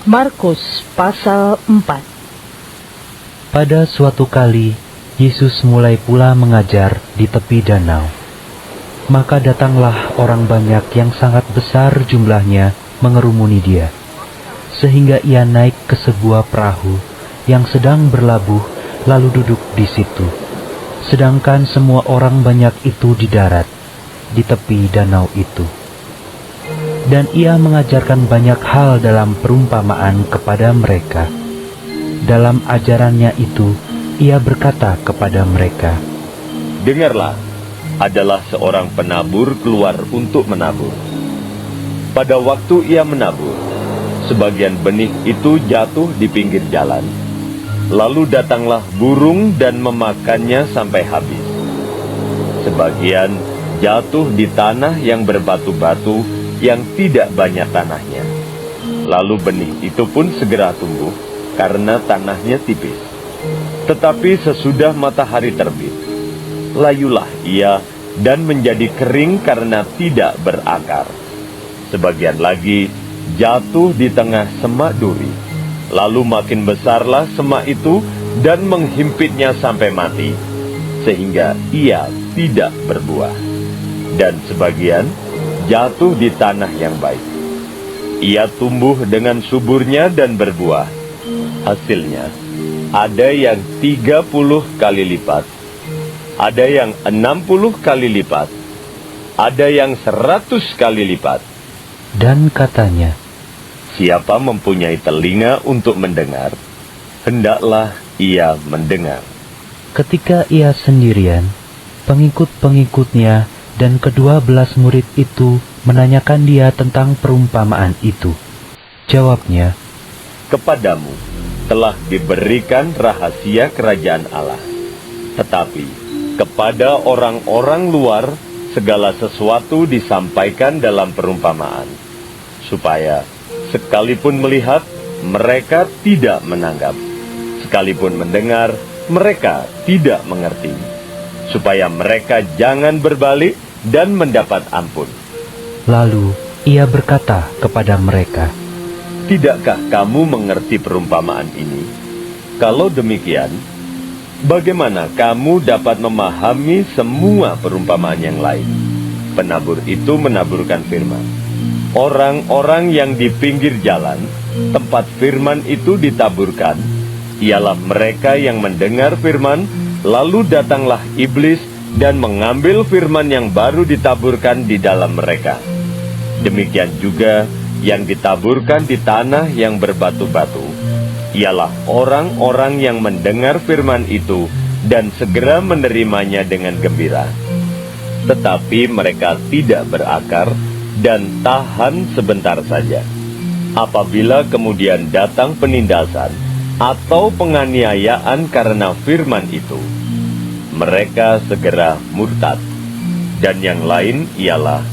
Markus pasal 4. Pada suatu kali, Yesus mulai pula mengajar di tepi danau. Maka datanglah orang banyak yang sangat besar jumlahnya mengerumuni dia, sehingga ia naik ke sebuah perahu yang sedang berlabuh lalu duduk di situ. Sedangkan semua orang banyak itu di darat, di tepi danau itu. Dan ia mengajarkan banyak hal dalam perumpamaan kepada mereka. Dalam ajarannya itu, ia berkata kepada mereka, "Dengarlah, adalah seorang penabur keluar untuk menabur. Pada waktu ia menabur, sebagian benih itu jatuh di pinggir jalan. Lalu datanglah burung dan memakannya sampai habis. Sebagian jatuh di tanah yang berbatu-batu yang tidak banyak tanahnya. Lalu benih itu pun segera tumbuh karena tanahnya tipis. Tetapi sesudah matahari terbit, layulah ia dan menjadi kering karena tidak berakar. Sebagian lagi jatuh di tengah semak duri. Lalu makin besarlah semak itu dan menghimpitnya sampai mati, sehingga ia tidak berbuah. Dan sebagian jatuh di tanah yang baik. Ia tumbuh dengan suburnya dan berbuah. Hasilnya, ada yang 30 kali lipat, ada yang 60 kali lipat, ada yang 100 kali lipat." Dan katanya, Siapa mempunyai telinga untuk mendengar, hendaklah ia mendengar. ketika ia sendirian, pengikut-pengikutnya dan ke-12 murid itu menanyakan dia tentang perumpamaan itu. Jawabnya, Kepadamu telah diberikan rahasia kerajaan Allah. Tetapi kepada orang-orang luar segala sesuatu disampaikan dalam perumpamaan, supaya sekalipun melihat, mereka tidak menanggap. Sekalipun mendengar, mereka tidak mengerti. Supaya mereka jangan berbalik dan mendapat ampun. lalu ia berkata kepada mereka, Tidakkah kamu mengerti perumpamaan ini? Kalau demikian, bagaimana kamu dapat memahami semua perumpamaan yang lain? Penabur itu menaburkan firman. Orang-orang yang di pinggir jalan, tempat firman itu ditaburkan, ialah mereka yang mendengar firman, lalu datanglah iblis dan mengambil firman yang baru ditaburkan di dalam mereka. Demikian juga yang ditaburkan di tanah yang berbatu-batu, ialah orang-orang yang mendengar firman itu dan segera menerimanya dengan gembira. Tetapi mereka tidak berakar dan tahan sebentar saja. Apabila kemudian datang penindasan atau penganiayaan karena firman itu, mereka segera murtad. Dan yang lain ialah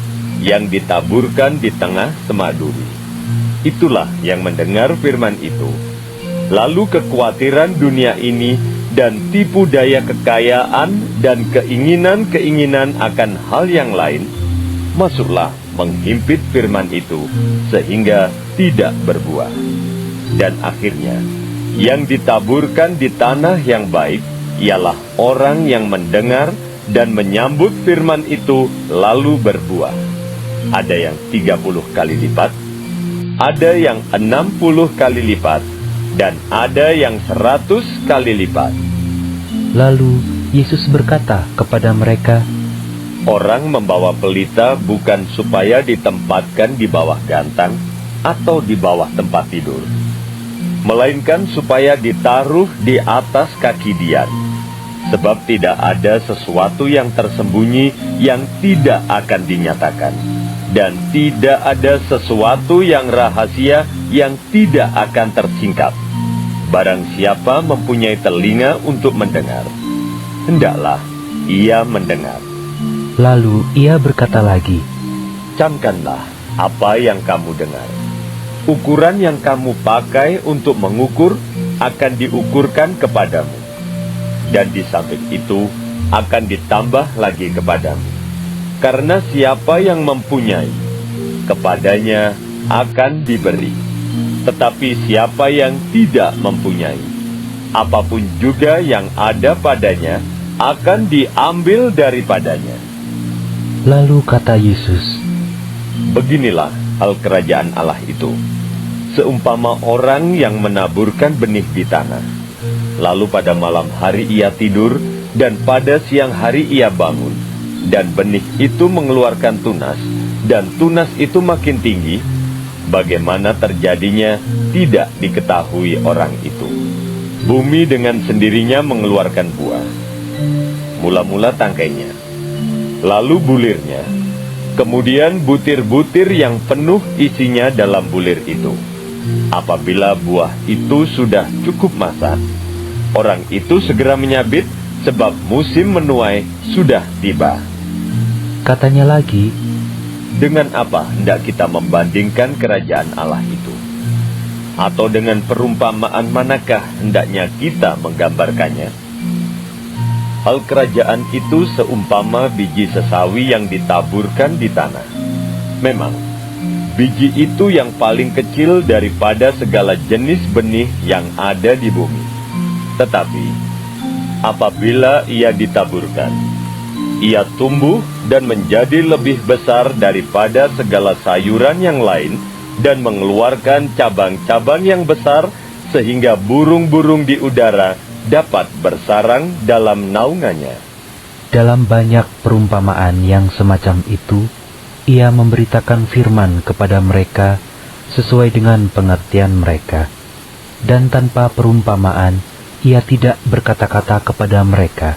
yang ditaburkan di tengah semak duri. Itulah yang mendengar firman itu, lalu kekhawatiran dunia ini dan tipu daya kekayaan dan keinginan-keinginan akan hal yang lain masuklah menghimpit firman itu sehingga tidak berbuah. Dan akhirnya yang ditaburkan di tanah yang baik ialah orang yang mendengar dan menyambut firman itu lalu berbuah. Ada yang 30 kali lipat, ada yang 60 kali lipat, dan ada yang 100 kali lipat. Lalu Yesus berkata kepada mereka, Orang membawa pelita bukan supaya ditempatkan di bawah gantang atau di bawah tempat tidur, melainkan supaya ditaruh di atas kaki dian. Sebab tidak ada sesuatu yang tersembunyi yang tidak akan dinyatakan, dan tidak ada sesuatu yang rahasia yang tidak akan tersingkap. Barang siapa mempunyai telinga untuk mendengar, hendaklah ia mendengar. Lalu ia berkata lagi, Camkanlah apa yang kamu dengar. Ukuran yang kamu pakai untuk mengukur akan diukurkan kepadamu, dan di samping itu akan ditambah lagi kepadamu. Karena siapa yang mempunyai, kepadanya akan diberi, Tetapi siapa yang tidak mempunyai, apapun juga yang ada padanya akan diambil daripadanya. Lalu kata Yesus, Beginilah hal kerajaan Allah itu. Seumpama orang yang menaburkan benih di tanah. Lalu pada malam hari ia tidur, dan pada siang hari ia bangun. Dan benih itu mengeluarkan tunas, dan tunas itu makin tinggi. Bagaimana terjadinya tidak diketahui orang itu. Bumi dengan sendirinya mengeluarkan buah. Mula-mula tangkainya, lalu bulirnya, kemudian butir-butir yang penuh isinya dalam bulir itu. Apabila buah itu sudah cukup masak, orang itu segera menyabit, sebab musim menuai sudah tiba. katanya lagi, Dengan apa hendak kita membandingkan kerajaan Allah itu? Atau dengan perumpamaan manakah hendaknya kita menggambarkannya? Hal kerajaan itu seumpama biji sesawi yang ditaburkan di tanah. Memang, biji itu yang paling kecil daripada segala jenis benih yang ada di bumi. Tetapi, apabila ia ditaburkan, ia tumbuh dan menjadi lebih besar daripada segala sayuran yang lain dan mengeluarkan cabang-cabang yang besar sehingga burung-burung di udara dapat bersarang dalam naungannya. dalam banyak perumpamaan yang semacam itu, ia memberitakan firman kepada mereka sesuai dengan pengertian mereka. Dan tanpa perumpamaan, ia tidak berkata-kata kepada mereka,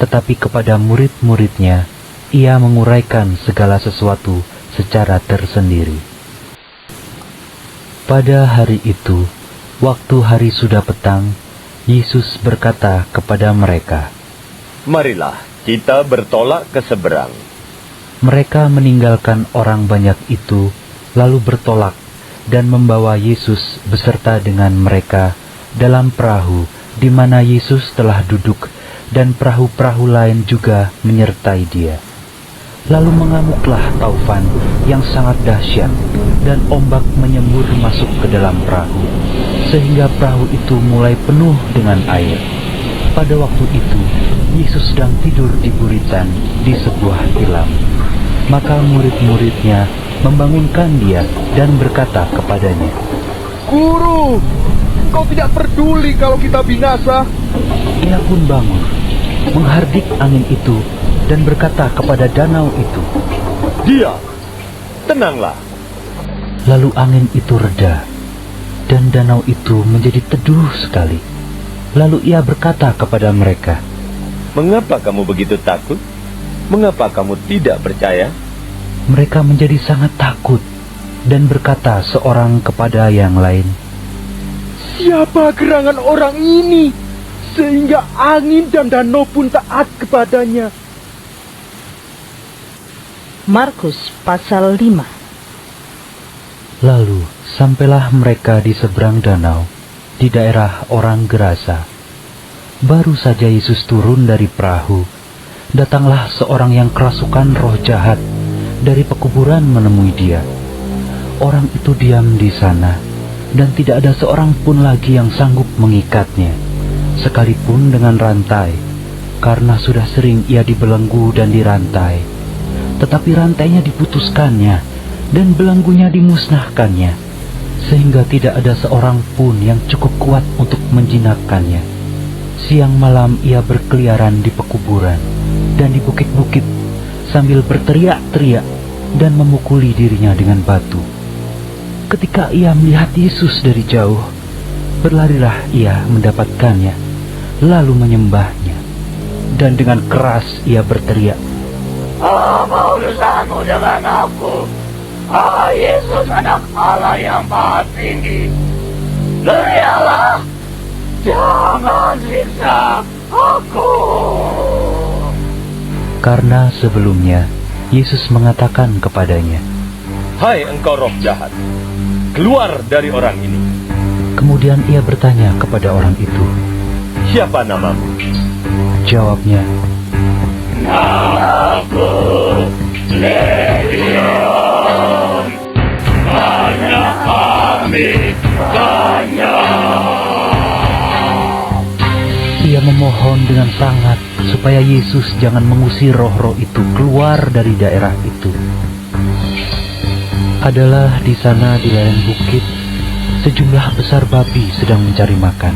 tetapi kepada murid-muridnya, ia menguraikan segala sesuatu secara tersendiri. Pada hari itu, waktu hari sudah petang, Yesus berkata kepada mereka, Marilah kita bertolak ke seberang. Mereka meninggalkan orang banyak itu, lalu bertolak dan membawa Yesus beserta dengan mereka dalam perahu di mana Yesus telah duduk, dan perahu-perahu lain juga menyertai dia. Lalu mengamuklah taufan yang sangat dahsyat, dan ombak menyembur masuk ke dalam perahu, sehingga perahu itu mulai penuh dengan air. Pada waktu itu, Yesus sedang tidur di buritan di sebuah tilam. Maka murid-muridnya membangunkan dia dan berkata kepadanya, Guru, engkau tidak peduli kalau kita binasa. Ia pun bangun, menghardik angin itu, dan berkata kepada danau itu, Diam, tenanglah. Lalu angin itu reda, dan danau itu menjadi teduh sekali. Lalu ia berkata kepada mereka, Mengapa kamu begitu takut? Mengapa kamu tidak percaya? Mereka menjadi sangat takut, dan berkata seorang kepada yang lain, Siapa gerangan orang ini, sehingga angin dan danau pun taat kepadanya? Markus pasal 5. Lalu sampailah mereka di seberang danau, di daerah orang Gerasa. Baru saja Yesus turun dari perahu, datanglah seorang yang kerasukan roh jahat dari pekuburan menemui dia. Orang itu diam di sana, dan tidak ada seorang pun lagi yang sanggup mengikatnya, sekalipun dengan rantai, karena sudah sering ia dibelenggu dan dirantai. Tetapi rantainya diputuskannya, dan belenggunya dimusnahkannya, sehingga tidak ada seorang pun yang cukup kuat untuk menjinakkannya. Siang malam ia berkeliaran di pekuburan dan di bukit-bukit, sambil berteriak-teriak dan memukuli dirinya dengan batu. Ketika ia melihat Yesus dari jauh, berlarilah ia mendapatkannya, lalu menyembahnya. Dan dengan keras ia berteriak, Apa urusanmu dengan aku? Yesus, anak Allah yang maha tinggi. Teriaklah, jangan siksa aku. Karena sebelumnya Yesus mengatakan kepadanya, Hai engkau roh jahat, keluar dari orang ini. Kemudian ia bertanya kepada orang itu. Siapa namamu? Jawabnya, Namaku Legion, karena kami kami kenyang. Ia memohon dengan sangat supaya Yesus jangan mengusir roh-roh itu keluar dari daerah itu. Adalah di sana di lereng bukit, sejumlah besar babi sedang mencari makan.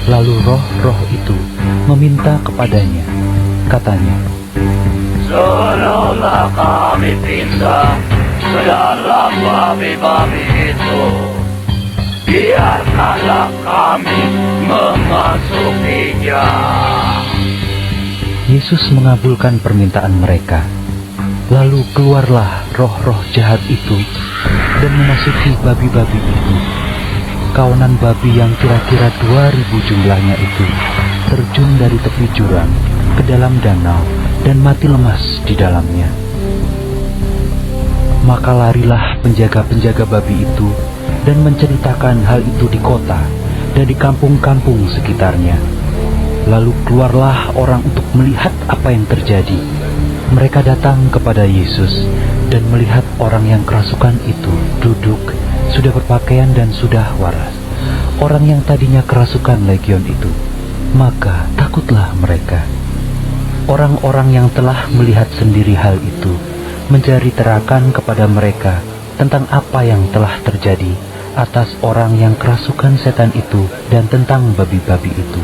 Lalu roh-roh itu meminta kepadanya, katanya, Suruhlah kami pindah ke dalam babi-babi itu. Biarkanlah kami memasukinya. Yesus mengabulkan permintaan mereka. Lalu keluarlah roh-roh jahat itu dan memasuki babi-babi itu. Kawanan babi yang kira-kira 2.000 jumlahnya itu terjun dari tepi jurang ke dalam danau dan mati lemas di dalamnya. Maka larilah penjaga-penjaga babi itu dan menceritakan hal itu di kota dan di kampung-kampung sekitarnya. Lalu keluarlah orang untuk melihat apa yang terjadi. Mereka datang kepada Yesus dan melihat orang yang kerasukan itu duduk, sudah berpakaian dan sudah waras. Orang yang tadinya kerasukan legion itu. Maka takutlah mereka. Orang-orang yang telah melihat sendiri hal itu mencari terakan kepada mereka tentang apa yang telah terjadi atas orang yang kerasukan setan itu dan tentang babi-babi itu.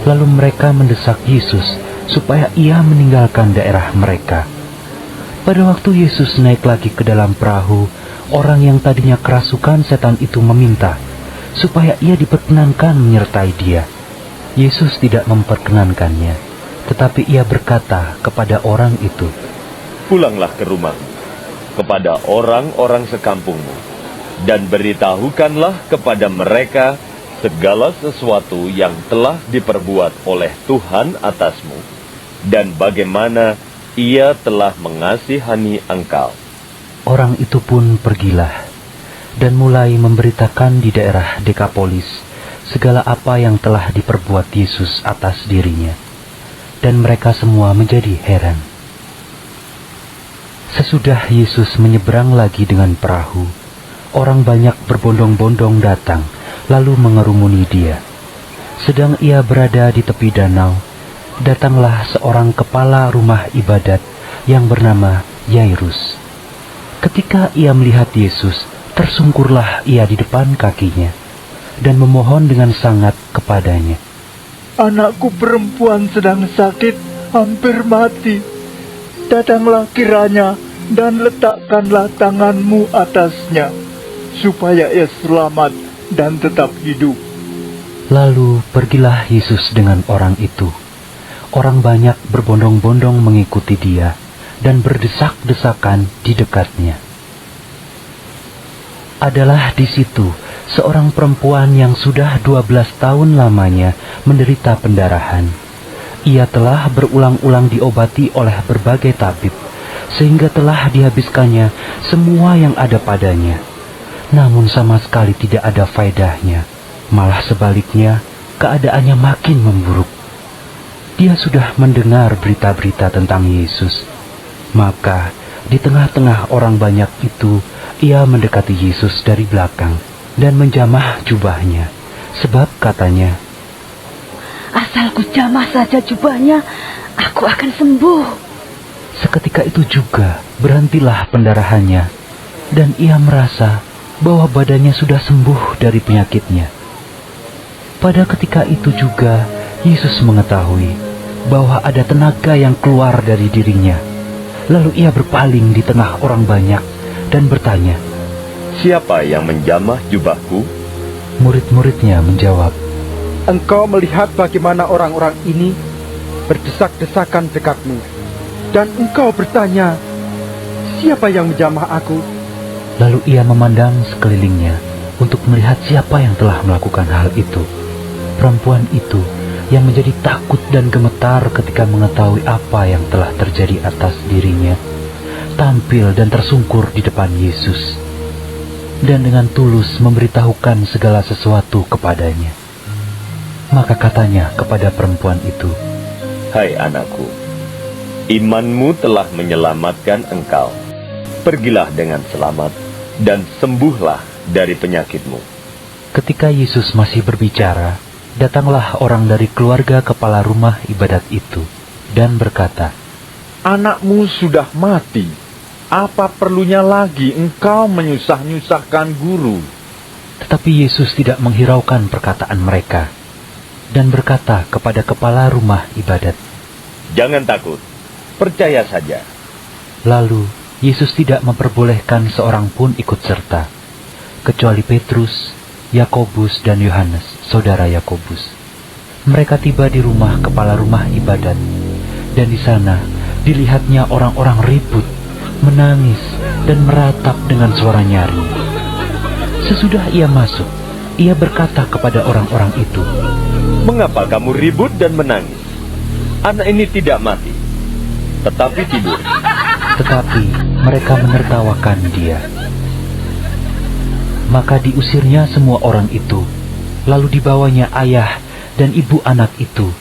Lalu mereka mendesak Yesus supaya ia meninggalkan daerah mereka. Pada waktu Yesus naik lagi ke dalam perahu, orang yang tadinya kerasukan setan itu meminta supaya ia diperkenankan menyertai dia. Yesus tidak memperkenankannya, tetapi ia berkata kepada orang itu, Pulanglah ke rumahmu, kepada orang-orang sekampungmu, dan beritahukanlah kepada mereka segala sesuatu yang telah diperbuat oleh Tuhan atasmu, dan bagaimana ia telah mengasihani engkau. Orang itu pun pergilah, dan mulai memberitakan di daerah Dekapolis segala apa yang telah diperbuat Yesus atas dirinya. Dan mereka semua menjadi heran. Sesudah Yesus menyeberang lagi dengan perahu, orang banyak berbondong-bondong datang, lalu mengerumuni dia. Sedang ia berada di tepi danau, datanglah seorang kepala rumah ibadat yang bernama Yairus. Ketika ia melihat Yesus, tersungkurlah ia di depan kakinya, dan memohon dengan sangat kepadanya. Anakku perempuan sedang sakit, hampir mati. Datanglah kiranya dan letakkanlah tanganmu atasnya, supaya ia selamat dan tetap hidup. Lalu pergilah Yesus dengan orang itu. Orang banyak berbondong-bondong mengikuti dia dan berdesak-desakan di dekatnya. Adalah di situ seorang perempuan yang sudah 12 tahun lamanya menderita pendarahan. Ia telah berulang-ulang diobati oleh berbagai tabib, sehingga telah dihabiskannya semua yang ada padanya. Namun sama sekali tidak ada faedahnya. Malah sebaliknya, keadaannya makin memburuk. Dia sudah mendengar berita-berita tentang Yesus. Maka, di tengah-tengah orang banyak itu, ia mendekati Yesus dari belakang dan menjamah jubahnya. Sebab katanya, Asal ku jamah saja jubahnya, aku akan sembuh. seketika itu juga berhentilah pendarahannya, dan ia merasa bahwa badannya sudah sembuh dari penyakitnya. Pada ketika itu juga, Yesus mengetahui bahwa ada tenaga yang keluar dari dirinya. Lalu ia berpaling di tengah orang banyak dan bertanya, Siapa yang menjamah jubahku? Murid-muridnya menjawab, Engkau melihat bagaimana orang-orang ini berdesak-desakan dekatmu, dan engkau bertanya, siapa yang menjamah aku? Lalu ia memandang sekelilingnya untuk melihat siapa yang telah melakukan hal itu. Perempuan itu yang menjadi takut dan gemetar ketika mengetahui apa yang telah terjadi atas dirinya, tampil dan tersungkur di depan Yesus, dan dengan tulus memberitahukan segala sesuatu kepadanya. Maka katanya kepada perempuan itu, Hai anakku, imanmu telah menyelamatkan engkau. Pergilah dengan selamat dan sembuhlah dari penyakitmu." Ketika Yesus masih berbicara, datanglah orang dari keluarga kepala rumah ibadat itu dan berkata, "Anakmu sudah mati. Apa perlunya lagi engkau menyusah-nyusahkan guru?" Tetapi Yesus tidak menghiraukan perkataan mereka dan berkata kepada kepala rumah ibadat, "Jangan takut, percaya saja." Lalu Yesus tidak memperbolehkan seorang pun ikut serta, kecuali Petrus, Yakobus, dan Yohanes, saudara Yakobus. Mereka tiba di rumah kepala rumah ibadat, dan di sana dilihatnya orang-orang ribut, menangis, dan meratap dengan suara nyaring. Sesudah ia masuk, ia berkata kepada orang-orang itu, "Mengapa kamu ribut dan menangis? Anak ini tidak mati, tetapi tidur." Tetapi mereka menertawakan dia. Maka diusirnya semua orang itu, lalu dibawanya ayah dan ibu anak itu,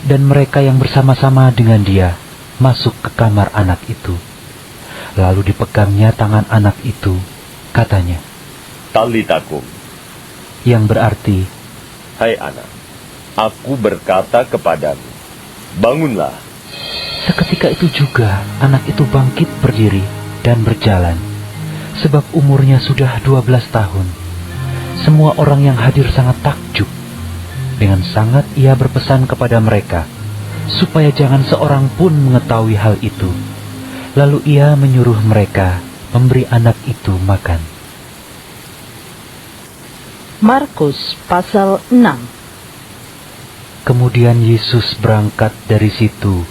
dan mereka yang bersama-sama dengan dia masuk ke kamar anak itu. Lalu dipegangnya tangan anak itu, katanya, "Talitakum," yang berarti, "Hai anak, aku berkata kepadamu, bangunlah." seketika itu juga anak itu bangkit berdiri dan berjalan, sebab umurnya sudah 12 tahun. Semua orang yang hadir sangat takjub. Dengan sangat ia berpesan kepada mereka, supaya jangan seorang pun mengetahui hal itu. Lalu ia menyuruh mereka memberi anak itu makan. Markus pasal 6. Kemudian Yesus berangkat dari situ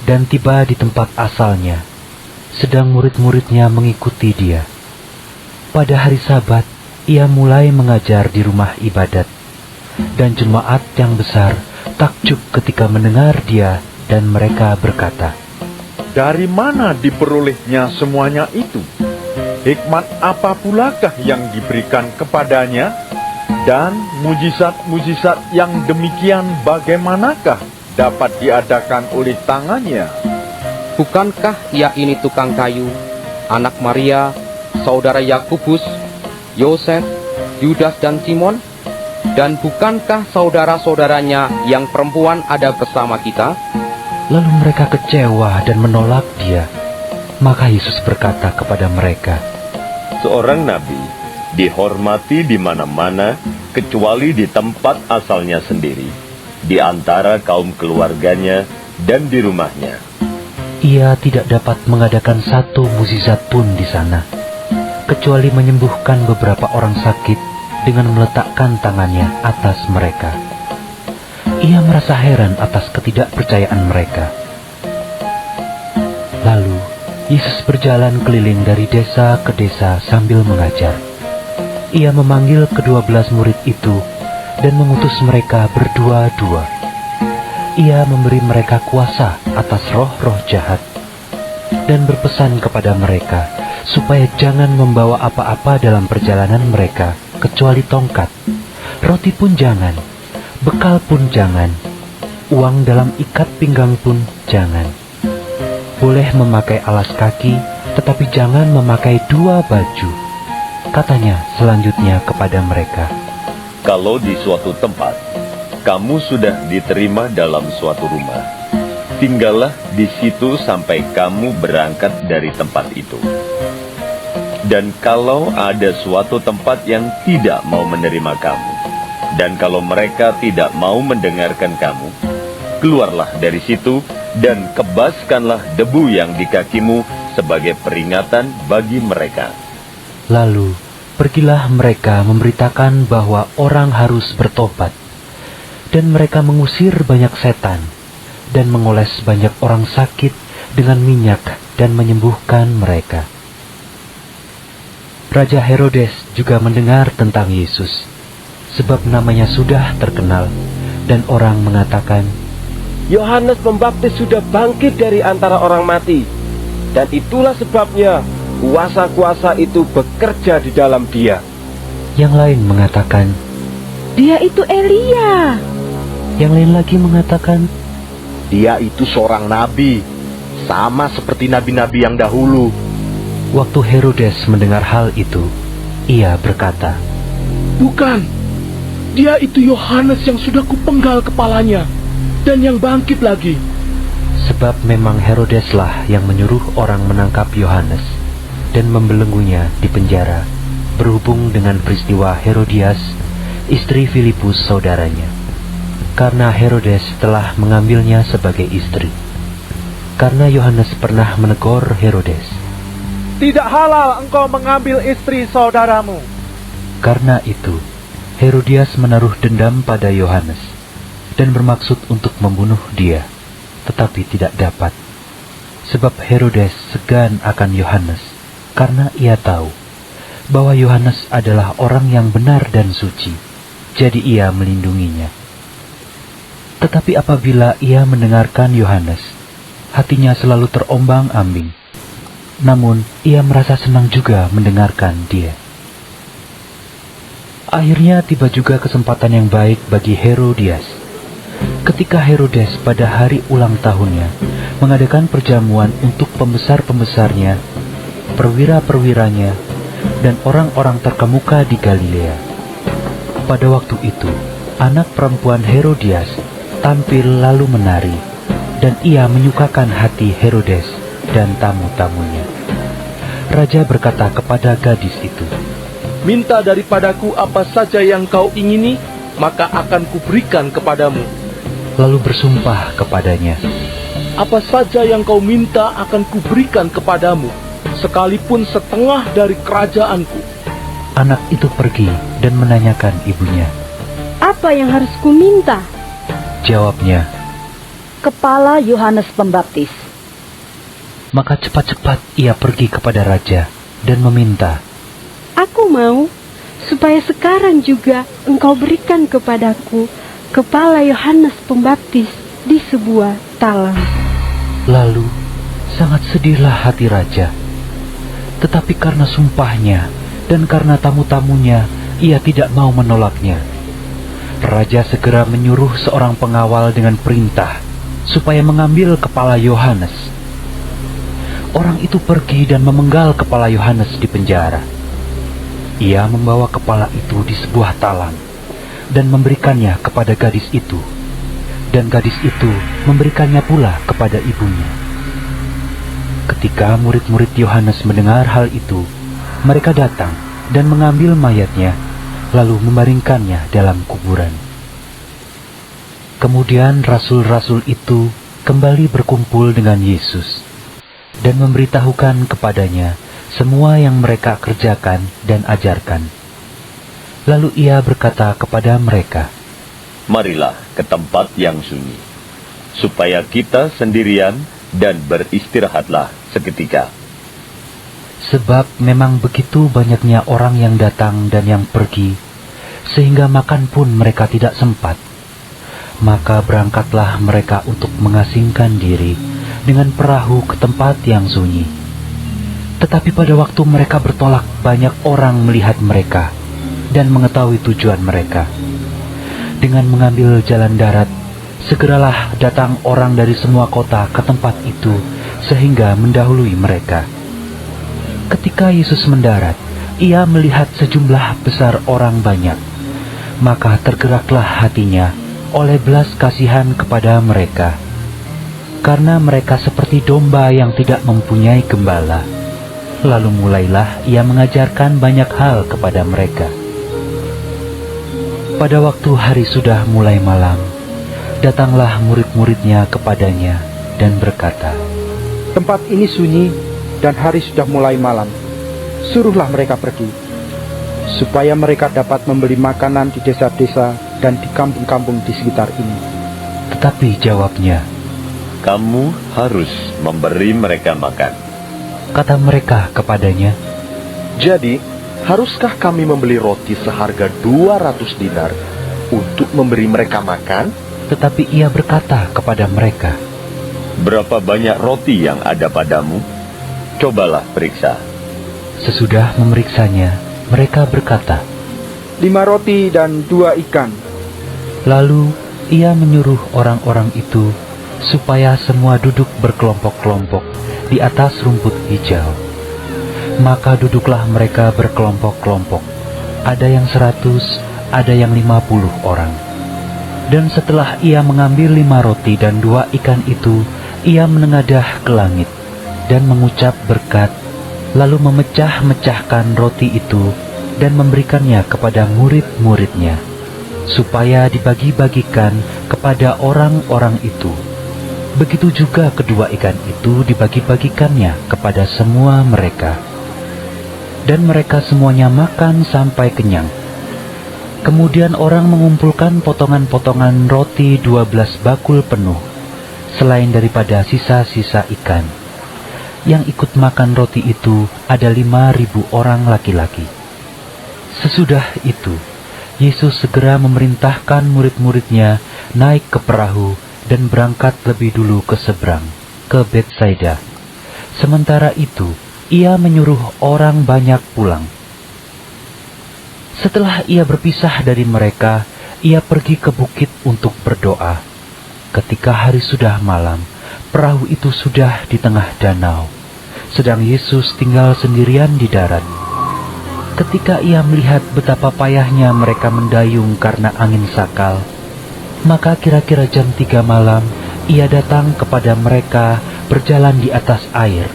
dan tiba di tempat asalnya, sedang murid-muridnya mengikuti dia. Pada hari Sabat, ia mulai mengajar di rumah ibadat, dan jemaat yang besar takjub ketika mendengar dia, dan mereka berkata, Dari mana diperolehnya semuanya itu? Hikmat apa pulakah yang diberikan kepadanya? Dan mujizat-mujizat yang demikian bagaimanakah dapat diadakan oleh tangannya? Bukankah ia ini tukang kayu, anak Maria, saudara Yakobus, Yosef, Yudas dan Simon? Dan bukankah saudara-saudaranya yang perempuan ada bersama kita? Lalu mereka kecewa dan menolak dia. Maka Yesus berkata kepada mereka, Seorang nabi dihormati di mana-mana kecuali di tempat asalnya sendiri, di antara kaum keluarganya dan di rumahnya. ia tidak dapat mengadakan satu mukjizat pun di sana, kecuali menyembuhkan beberapa orang sakit dengan meletakkan tangannya atas mereka. Ia merasa heran atas ketidakpercayaan mereka. Lalu Yesus berjalan keliling dari desa ke desa sambil mengajar. Ia memanggil ke-12 murid itu dan mengutus mereka berdua-dua. Ia memberi mereka kuasa atas roh-roh jahat dan berpesan kepada mereka supaya jangan membawa apa-apa dalam perjalanan mereka kecuali tongkat, roti pun jangan, bekal pun jangan, uang dalam ikat pinggang pun jangan. Boleh memakai alas kaki, tetapi jangan memakai 2 baju. Katanya selanjutnya kepada mereka, Kalau di suatu tempat, kamu sudah diterima dalam suatu rumah, tinggallah di situ sampai kamu berangkat dari tempat itu. Dan kalau ada suatu tempat yang tidak mau menerima kamu, dan kalau mereka tidak mau mendengarkan kamu, keluarlah dari situ dan kebaskanlah debu yang di kakimu sebagai peringatan bagi mereka. Lalu pergilah mereka memberitakan bahwa orang harus bertobat. Dan mereka mengusir banyak setan dan mengoles banyak orang sakit dengan minyak dan menyembuhkan mereka. Raja Herodes juga mendengar tentang Yesus, sebab namanya sudah terkenal, dan orang mengatakan, Yohanes Pembaptis sudah bangkit dari antara orang mati, dan itulah sebabnya kuasa-kuasa itu bekerja di dalam dia. Yang lain mengatakan, Dia itu Elia. yang lain lagi mengatakan, Dia itu seorang nabi, sama seperti nabi-nabi yang dahulu. Waktu Herodes mendengar hal itu, ia berkata, Bukan, dia itu Yohanes yang sudah kupenggal kepalanya dan yang bangkit lagi. Sebab memang Herodeslah yang menyuruh orang menangkap Yohanes dan membelenggunya di penjara, berhubung dengan peristiwa Herodias, istri Filipus saudaranya, karena Herodes telah mengambilnya sebagai istri. Karena Yohanes pernah menegur Herodes, Tidak halal engkau mengambil istri saudaramu. Karena itu, Herodias menaruh dendam pada Yohanes dan bermaksud untuk membunuh dia, tetapi tidak dapat. Sebab Herodes segan akan Yohanes, karena ia tahu bahwa Yohanes adalah orang yang benar dan suci, jadi ia melindunginya. Tetapi apabila ia mendengarkan Yohanes, hatinya selalu terombang-ambing. Namun ia merasa senang juga mendengarkan dia. Akhirnya tiba juga kesempatan yang baik bagi Herodias. Ketika Herodes pada hari ulang tahunnya mengadakan perjamuan untuk pembesar-pembesarnya, perwira-perwiranya, dan orang-orang terkemuka di Galilea. Pada waktu itu, anak perempuan Herodias tampil lalu menari, dan ia menyukakan hati Herodes dan tamu-tamunya. Raja berkata kepada gadis itu, Minta daripadaku apa saja yang kau ingini, maka akan kuberikan kepadamu. lalu bersumpah kepadanya, Apa saja yang kau minta akan kuberikan kepadamu, sekalipun setengah dari kerajaanku. Anak itu pergi dan menanyakan ibunya. Apa yang harus kuminta? Jawabnya, Kepala Yohanes Pembaptis. maka cepat-cepat ia pergi kepada raja dan meminta. Aku mau, supaya sekarang juga engkau berikan kepadaku kepala Yohanes Pembaptis di sebuah talang. Lalu sangat sedihlah hati raja. Tetapi karena sumpahnya dan karena tamu-tamunya, ia tidak mau menolaknya. Raja segera menyuruh seorang pengawal dengan perintah supaya mengambil kepala Yohanes. Orang itu pergi dan memenggal kepala Yohanes di penjara. Ia membawa kepala itu di sebuah talang dan memberikannya kepada gadis itu, dan gadis itu memberikannya pula kepada ibunya. Ketika murid-murid Yohanes mendengar hal itu, mereka datang dan mengambil mayatnya, lalu membaringkannya dalam kuburan. Kemudian rasul-rasul itu kembali berkumpul dengan Yesus dan memberitahukan kepadanya semua yang mereka kerjakan dan ajarkan. Lalu ia berkata kepada mereka, Marilah ke tempat yang sunyi, supaya kita sendirian dan beristirahatlah seketika. sebab memang begitu banyaknya orang yang datang dan yang pergi, sehingga makan pun mereka tidak sempat. Maka berangkatlah mereka untuk mengasingkan diri dengan perahu ke tempat yang sunyi. Tetapi pada waktu mereka bertolak, banyak orang melihat mereka dan mengetahui tujuan mereka. Dengan mengambil jalan darat, segeralah datang orang dari semua kota ke tempat itu, sehingga mendahului mereka. Ketika Yesus mendarat, ia melihat sejumlah besar orang banyak. Maka tergeraklah hatinya oleh belas kasihan kepada mereka, karena mereka seperti domba yang tidak mempunyai gembala. Lalu mulailah ia mengajarkan banyak hal kepada mereka. Pada waktu hari sudah mulai malam, datanglah murid-muridnya kepadanya dan berkata, Tempat ini sunyi dan hari sudah mulai malam. Suruhlah mereka pergi, supaya mereka dapat membeli makanan di desa-desa dan di kampung-kampung di sekitar ini. Tetapi jawabnya, Kamu harus memberi mereka makan. Kata mereka kepadanya, Jadi, haruskah kami membeli roti seharga 200 dinar untuk memberi mereka makan? Tetapi ia berkata kepada mereka, Berapa banyak roti yang ada padamu? Cobalah periksa. Sesudah memeriksanya, mereka berkata, 5 roti dan 2 ikan. Lalu ia menyuruh orang-orang itu supaya semua duduk berkelompok-kelompok di atas rumput hijau. Maka duduklah mereka berkelompok-kelompok, ada yang 100, ada yang 50 orang. Dan setelah ia mengambil 5 roti dan 2 ikan itu, ia menengadah ke langit dan mengucap berkat, lalu memecah-mecahkan roti itu dan memberikannya kepada murid-muridnya, supaya dibagi-bagikan kepada orang-orang itu. Begitu juga kedua ikan itu dibagi-bagikannya kepada semua mereka. Dan mereka semuanya makan sampai kenyang. Kemudian orang mengumpulkan potongan-potongan roti 12 bakul penuh, selain daripada sisa-sisa ikan. Yang ikut makan roti itu ada 5.000 orang laki-laki. Sesudah itu, Yesus segera memerintahkan murid-muridnya naik ke perahu dan berangkat lebih dulu ke seberang, ke Betsaida. Sementara itu, ia menyuruh orang banyak pulang. Setelah ia berpisah dari mereka, ia pergi ke bukit untuk berdoa. Ketika hari sudah malam, perahu itu sudah di tengah danau, sedang Yesus tinggal sendirian di darat. Ketika ia melihat betapa payahnya mereka mendayung karena angin sakal, maka kira-kira jam 3 malam, ia datang kepada mereka berjalan di atas air,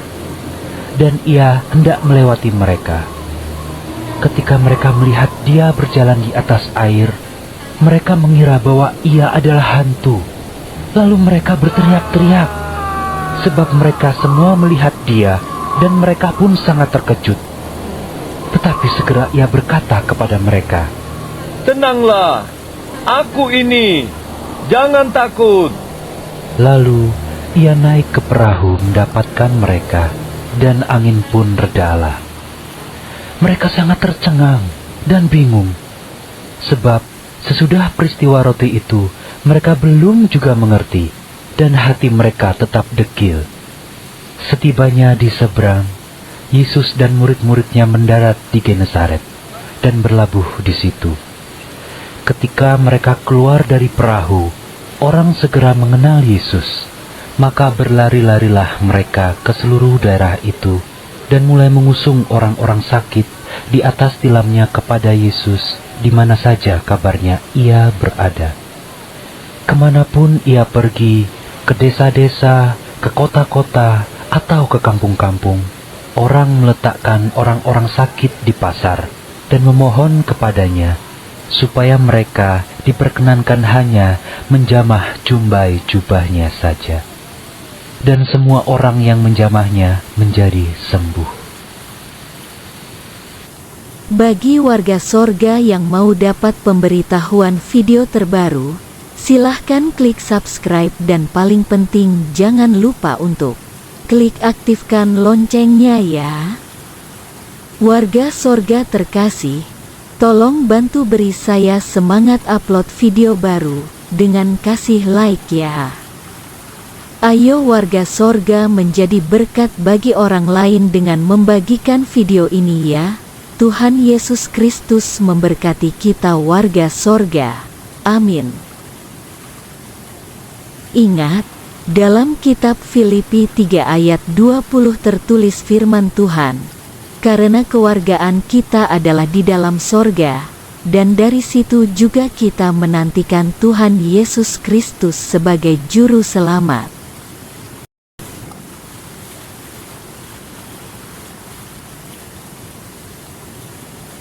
dan ia hendak melewati mereka. Ketika mereka melihat dia berjalan di atas air, mereka mengira bahwa ia adalah hantu. Lalu mereka berteriak-teriak, sebab mereka semua melihat dia, dan mereka pun sangat terkejut. Tetapi segera ia berkata kepada mereka, "Tenanglah, aku ini, jangan takut." Lalu ia naik ke perahu mendapatkan mereka, dan angin pun redalah. Mereka sangat tercengang dan bingung, sebab sesudah peristiwa roti itu, mereka belum juga mengerti, dan hati mereka tetap degil. Setibanya di seberang, Yesus dan murid-muridnya mendarat di Genesaret dan berlabuh di situ. Ketika mereka keluar dari perahu, orang segera mengenal Yesus. Maka berlari-larilah mereka ke seluruh daerah itu dan mulai mengusung orang-orang sakit di atas tilamnya kepada Yesus di mana saja kabarnya ia berada. Kemanapun ia pergi, ke desa-desa, ke kota-kota, atau ke kampung-kampung, orang meletakkan orang-orang sakit di pasar dan memohon kepadanya supaya mereka diperkenankan hanya menjamah jumbai jubahnya saja. Dan semua orang yang menjamahnya menjadi sembuh. Bagi warga sorga yang mau dapat pemberitahuan video terbaru, silahkan klik subscribe dan paling penting jangan lupa untuk klik aktifkan loncengnya ya. Warga sorga terkasih, tolong bantu beri saya semangat upload video baru dengan kasih like ya. Ayo warga sorga menjadi berkat bagi orang lain dengan membagikan video ini ya. Tuhan Yesus Kristus memberkati kita warga sorga. Amin. Ingat, dalam kitab Filipi 3 ayat 20 tertulis firman Tuhan, karena kewargaan kita adalah di dalam sorga, dan dari situ juga kita menantikan Tuhan Yesus Kristus sebagai Juru Selamat.